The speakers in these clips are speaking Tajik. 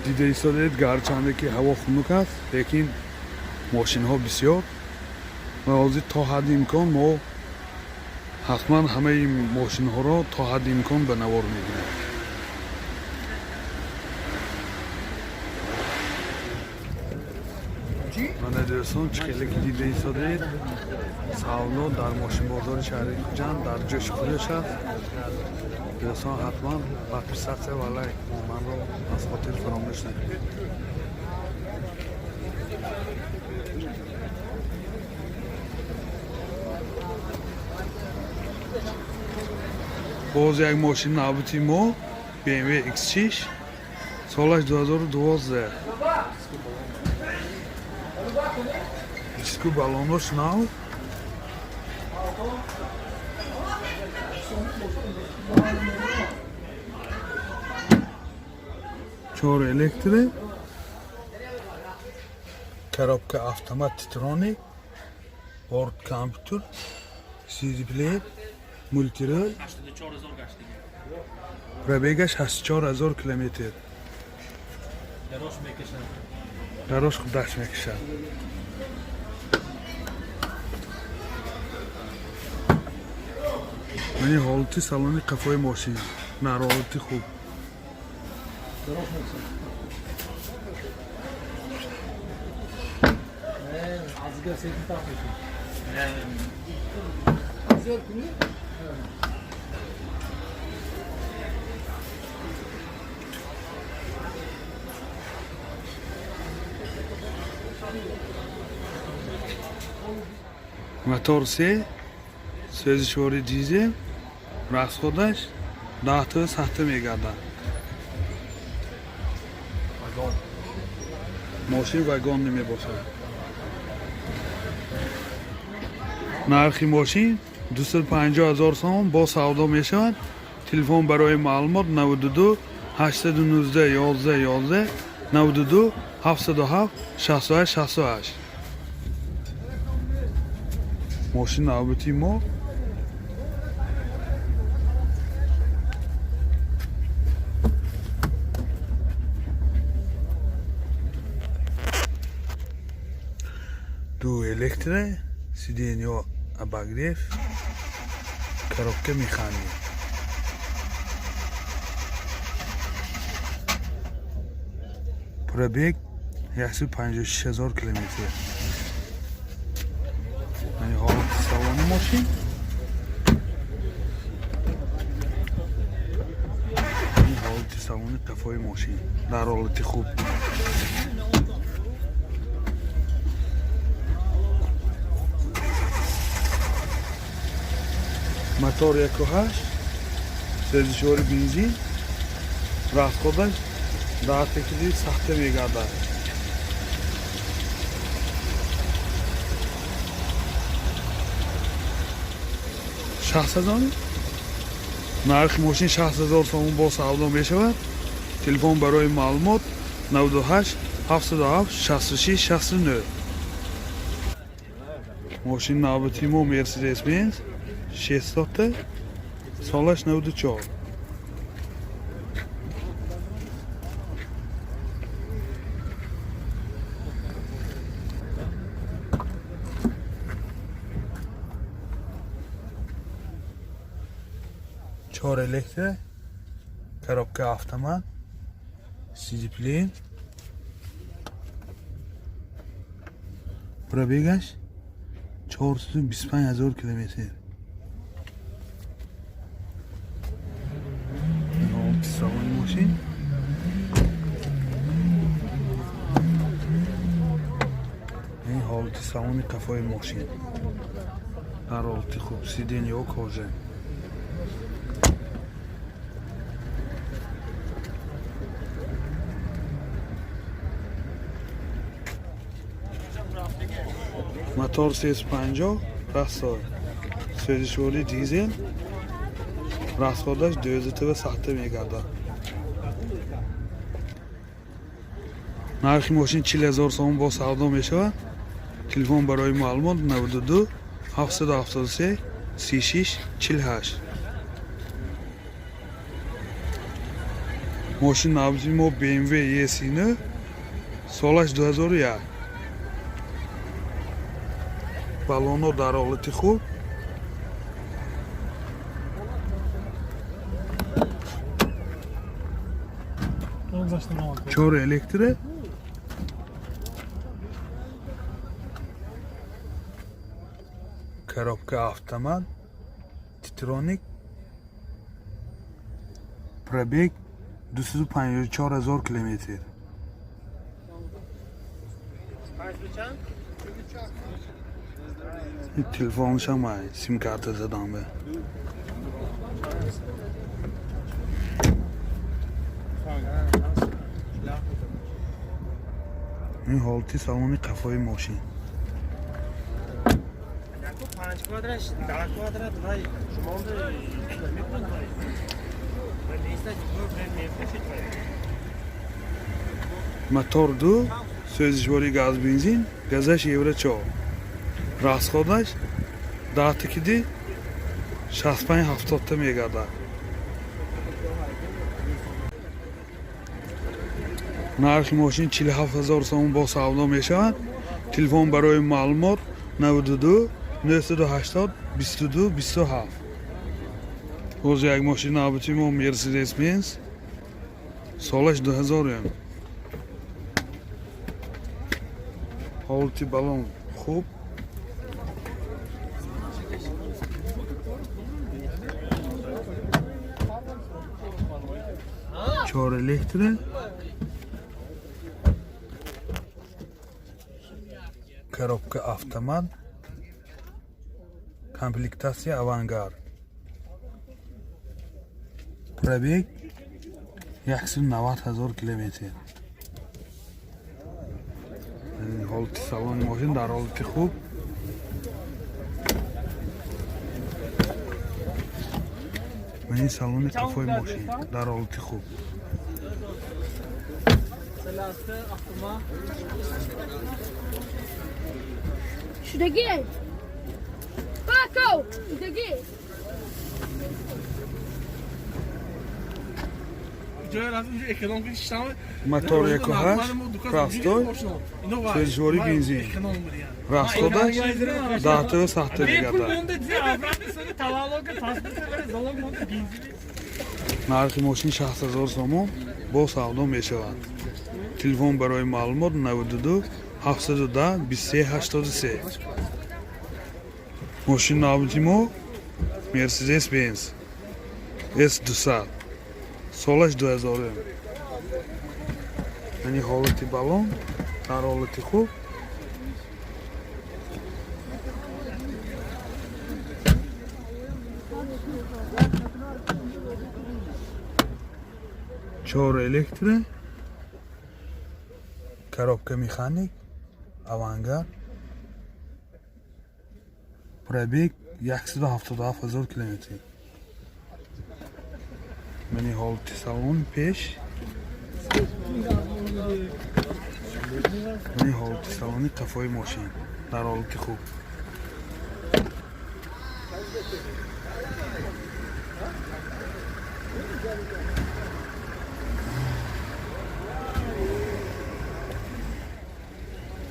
دیده ایستادید گرچنده که هوا خنک است لیکن ماشین ها بسیار و تا حد امکان ما حتما همه این ماشین ها را تا حد امکان به نوار میگیریم. من دوستان چخیلی که دیده ایستادید سوالو در ماشین بازار شهری جان در جوش خودش است. دوستان حتما پادپیساتsia و لایک من رو از خاطر فراموش نکنید. باز یک ماشین نوبتی ما BMW X6 سالش 2012 دیسکو بالونش نو چهار الکتریک коробка автомат титроник борд компьютер CD плеер мультирол пробегаш 84000 километр дарош худаш мекашад. мани ҳолати салони қафои мошин нароҳати хуб мотор 3 сӯзишвори дизел расходаш 10 сахта мегардад. мошин вагон мебошад. нархи мошин 250000 сом бо савдо мешавад. телефон барои маълумот 92 819 11 11 92 707 68 68. ماشین نوبتی ما دو الکتریک سیدینیو обогрев коробка механик пробег 156000 километр. салони мошин ҳолати салони қафои мошин дар ҳолати хуб. мотор 1.8 сӯзишвори бензин расходаш 10 сахта мегардад. нархи мошин 60000 сом бо савдо мешавад. телефон барои маълумот 98 707 66 69. мошин навбати мо Mercedes Benz 600 солаш 94. چهار الکتریک коробка автомат CD плеер пробегаш 425000 километр. салони мошин ин ҳолати салони қафои мошин дар ҳолати хуб сиденьё кожа. мотор 350 растой сӯзишвори дизел расходаш 2 сахта мегардад. нархи мошин 40000 сом бо савдо мешавад. телефон барои маълумот 92 773 36 48. ماشین نابزی ما BMW یه سینه سالش 2001 بالونو در حالت خوب چهار الکتره коробка автомат титроник пробег 254,000 километр телефонش هم هست سیم کارت زدم به این حالتی سالن قفای ماشین 5 kvadrat 10 kvadrat های شما میکنید мотор 2 سوزشواری گاز بنزین گازش евро 4 расходаш 10 тикиди 65-70 та мегардад нархи мошин 47,000 сомон бо савдо мешавад телефон барои маълумот 92 980 22 27 боз як мошин навбати мо Mercedes Benz солаш 2000 ҳолати балон хуб چهار الکتره коробка автомат комплектация авангард пробег 190,000 километр ҳолати салони мошин дар ҳолати хуб این салони қафои мошин дар ҳолати хуб Şuradaki. Bako. Şuradaki. мотор якоҳаш простой сӯзишвори бензин расходаш 10 та 100 та мегардад нархи мошин 60,000 сомон бо савдо мешавад телефон барои маълумот 92 710 23 83 мошин навбати мо Mercedes Benz S200 солаш 2000 яъни ҳолати балон дар ҳолати хуб чор электре коробка механик авангард пробег 177,000 километр мани ҳолати салон пеш мани ҳолати салони қафои мошин дар ҳолати хуб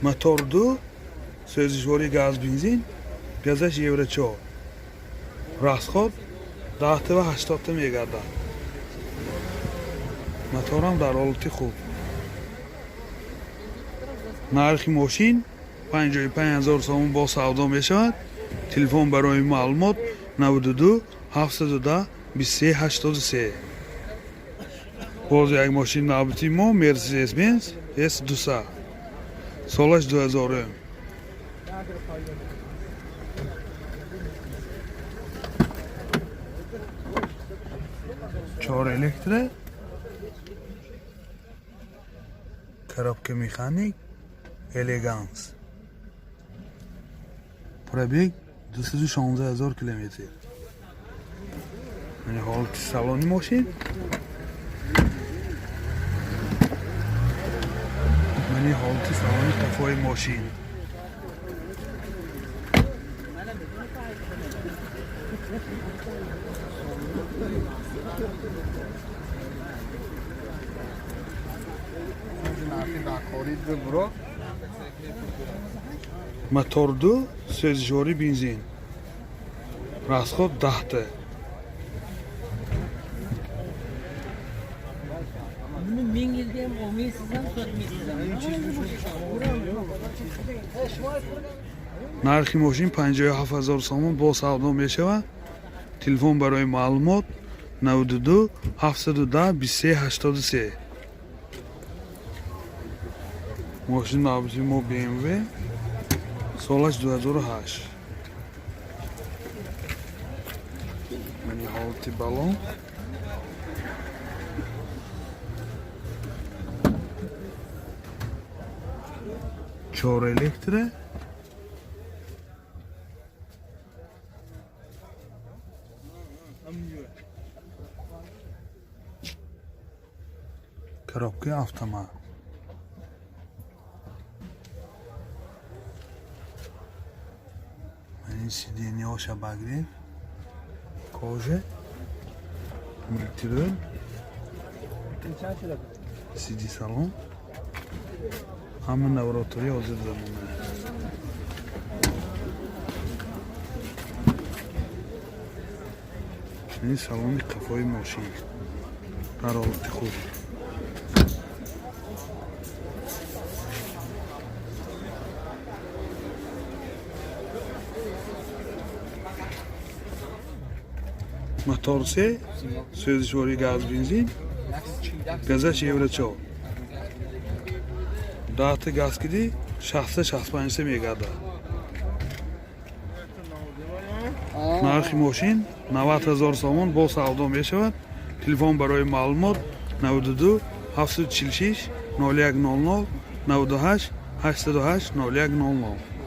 мотор 2 сӯзишвори газ бензин газаш евро 4 расход 10 та 80 та мегардад моторам дар ҳолати хуб нархи мошин 55,000 сомон бо савдо мешавад телефон барои маълумот 92 710 23 83 боз як мошин навбати мо Mercedes Benz S200 солаш 2000 чор электре коробка механик элеганс пробег 216,000 километр яъни ҳолати салони мошин яъни ҳолати салони қафои мошин мотор 2 сӯзишворӣ бензин расход 10 та Buni 1000 yilda ham olmaysiz ham sotmaysiz ham. нархи мошин 57 000 сомон бо савдо мешавад. Телефон барои маълумот 92 710 23 83. мошин навбати мо BMW солаш 2008. мани ҳолати балон чор электре коробка автомат сиденьёша багриф кожа мультирол сиди салон ҳама навратори ҳозир замона ин салони қафои мошин дар ҳолати хуб мотор 3 сӯзишворӣ газ бензин газаш евро 4 10 та газ кидӣ 60-65 мегардад. нархи мошин 90 000 сомон бо савдо мешавад. телефон барои маълумот 92 746 0100 98 808 0100.